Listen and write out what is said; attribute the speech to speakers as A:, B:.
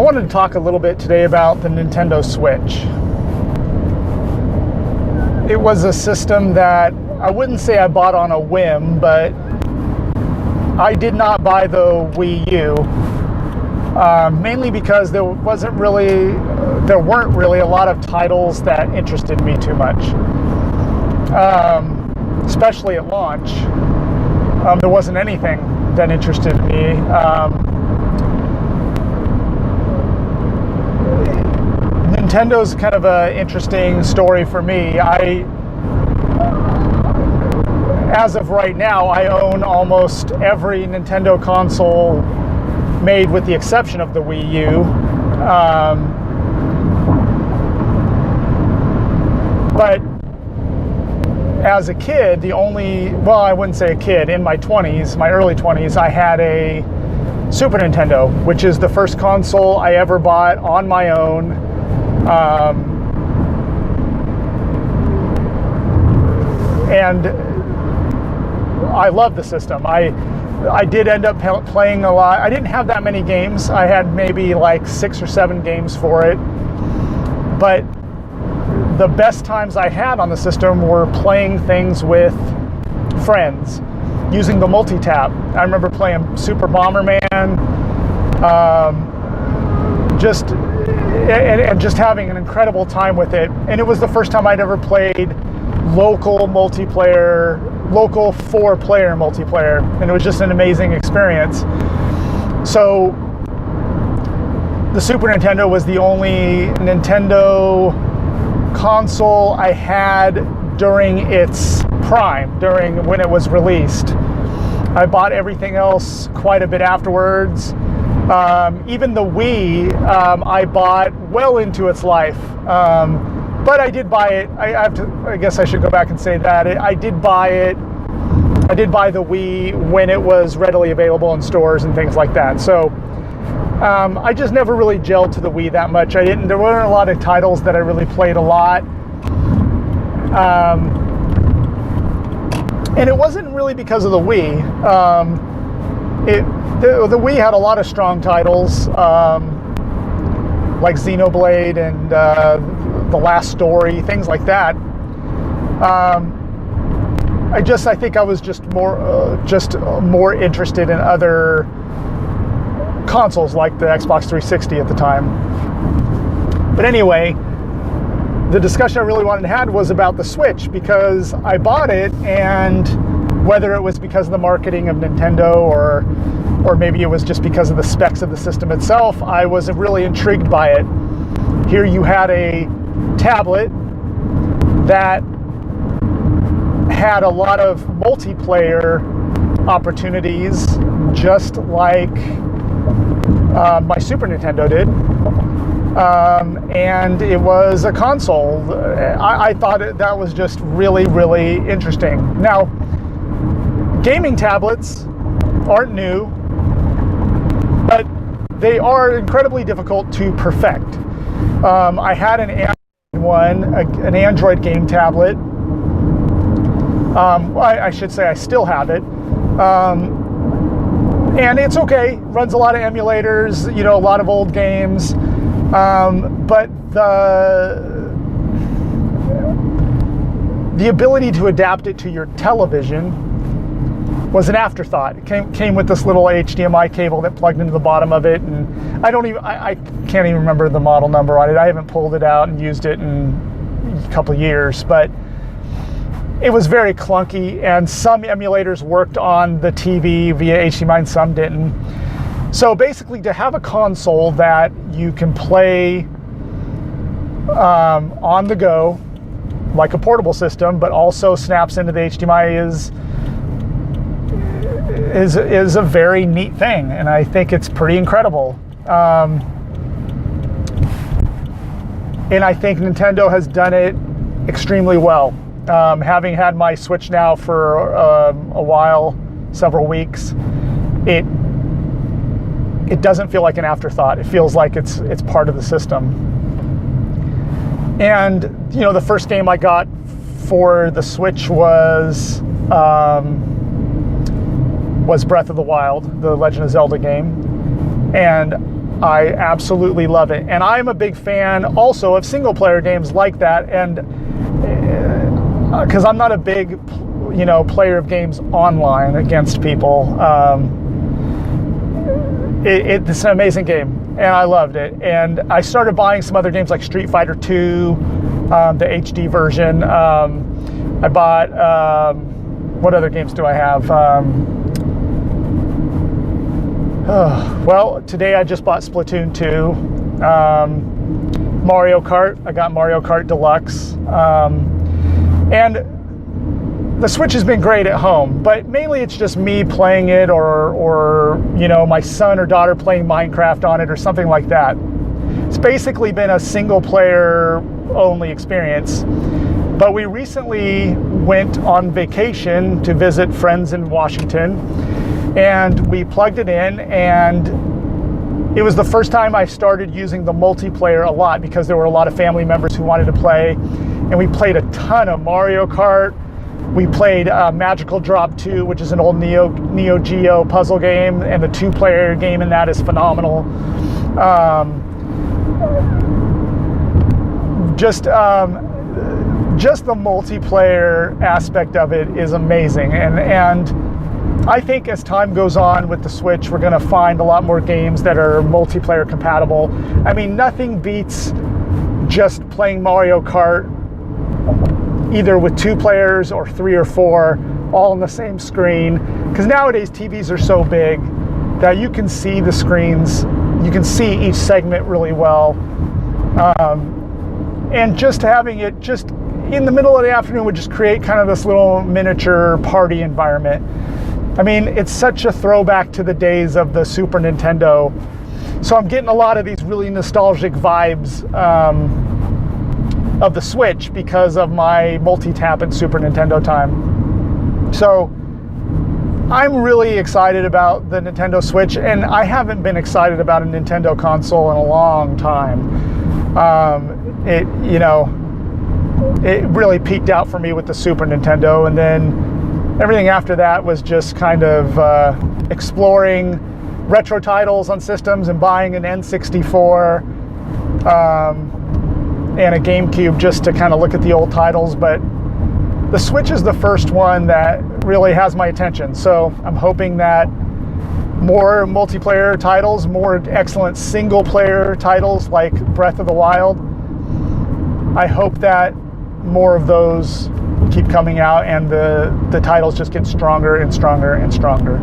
A: wanted to talk a little bit today about the Nintendo Switch. It was a system that I wouldn't say I bought on a whim, but I did not buy the Wii U, mainly because there weren't really a lot of titles that interested me too much, especially at launch. There wasn't anything that interested me. Nintendo's kind of an interesting story for me. As of right now, I own almost every Nintendo console made with the exception of the Wii U. But as a kid, I wouldn't say a kid, in my early 20s, I had a Super Nintendo, which is the first console I ever bought on my own. And I love the system. I did end up playing a lot. I didn't have that many games. I had maybe like 6 or 7 games for it. But the best times I had on the system were playing things with friends, using the multi-tap. I remember playing Super Bomberman, just having an incredible time with it. And it was the first time I'd ever played local 4-player multiplayer, and it was just an amazing experience. So the Super Nintendo was the only Nintendo console I had during its prime, during when it was released. I bought everything else quite a bit afterwards. Even the Wii, I bought well into its life. But I did buy it. I guess I should go back and say that. I did buy the Wii when it was readily available in stores and things like that. So I just never really gelled to the Wii that much. There weren't a lot of titles that I really played a lot. And it wasn't really because of the Wii. The Wii had a lot of strong titles, like Xenoblade and The Last Story, things like that. I think I was just more interested in other consoles like the Xbox 360 at the time. But anyway, the discussion I really wanted to have was about the Switch, because I bought it, and whether it was because of the marketing of Nintendo or maybe it was just because of the specs of the system itself, I was really intrigued by it. Here you had a tablet that had a lot of multiplayer opportunities, just like my Super Nintendo did. And it was a console. I thought that was just really, really interesting. Now, gaming tablets aren't new, but they are incredibly difficult to perfect. I had an Android game tablet. I should say I still have it. And it's okay. Runs a lot of emulators, a lot of old games. But the ability to adapt it to your television was an afterthought. It came with this little HDMI cable that plugged into the bottom of it, and I can't even remember the model number on it. I haven't pulled it out and used it in a couple of years, but it was very clunky, and some emulators worked on the TV via HDMI and some didn't. So basically, to have a console that you can play on the go, like a portable system, but also snaps into the HDMI is a very neat thing, and I think it's pretty incredible. And I think Nintendo has done it extremely well. Having had my Switch now for a while, several weeks, it doesn't feel like an afterthought. It feels like it's part of the system. And the first game I got for the Switch was Breath of the Wild, the Legend of Zelda game, and I absolutely love it. And I'm a big fan also of single player games like that, and because I'm not a big player of games online against people. It's an amazing game, and I loved it. And I started buying some other games like Street Fighter 2, the HD version. I bought, what other games do I have? Well, today I just bought Splatoon 2. Mario Kart, I got Mario Kart Deluxe. And the Switch has been great at home, but mainly it's just me playing it, or my son or daughter playing Minecraft on it or something like that. It's basically been a single player only experience. But we recently went on vacation to visit friends in Washington, and we plugged it in, and it was the first time I started using the multiplayer a lot, because there were a lot of family members who wanted to play, and we played a ton of Mario Kart. We played Magical Drop 2, which is an old Neo Geo puzzle game, and the 2-player game in that is phenomenal. Just the multiplayer aspect of it is amazing, and I think as time goes on with the Switch, we're going to find a lot more games that are multiplayer compatible. I mean, nothing beats just playing Mario Kart either with 2 players or 3 or 4 all on the same screen, because nowadays TVs are so big that you can see the screens, you can see each segment really well, and just having it just in the middle of the afternoon would just create kind of this little miniature party environment. I mean, it's such a throwback to the days of the Super Nintendo, so I'm getting a lot of these really nostalgic vibes of the Switch because of my multi-tap and Super Nintendo time. So I'm really excited about the Nintendo Switch, and I haven't been excited about a Nintendo console in a long time. It really peaked out for me with the Super Nintendo, and then everything after that was just kind of exploring retro titles on systems and buying an N64 and a GameCube just to kind of look at the old titles. But the Switch is the first one that really has my attention. So I'm hoping that more multiplayer titles, more excellent single player titles like Breath of the Wild, I hope that more of those keep coming out and the titles just get stronger and stronger and stronger.